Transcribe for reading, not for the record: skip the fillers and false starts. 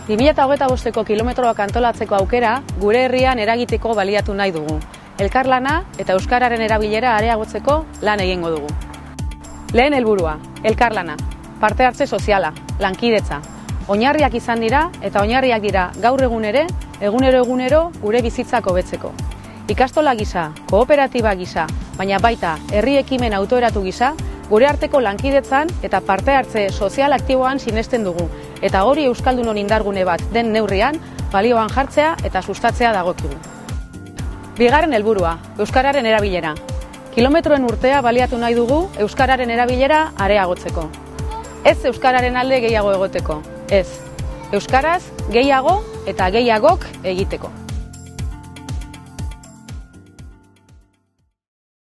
2025ko kilometroak antolatzeko aukera gure herrian eragiteko baliatu nahi dugu. Elkarlana eta euskararen erabilera areagotzeko lan egingo dugu. Lehen helburua, elkarlana, parte hartze soziala, lankidetza. Oinarriak izan dira eta oinarriak dira gaur egun ere, egunero gure bizitzak hobetzeko. Ikastola gisa, kooperatiba gisa, baina baita herri ekimen autoeratu gisa, gure arteko lankidetzan eta parte hartze sozial aktiboan sinesten dugu, eta hori euskaldunon indargune bat den neurrian, balioan jartzea eta sustatzea dagokigu. Bigarren helburua, euskararen erabilera. Kilometroen urtea baliatu nahi dugu euskararen erabilera areagotzeko. Ez euskararen alde gehiago egoteko, ez. Euskaraz gehiago eta gehiagok egiteko.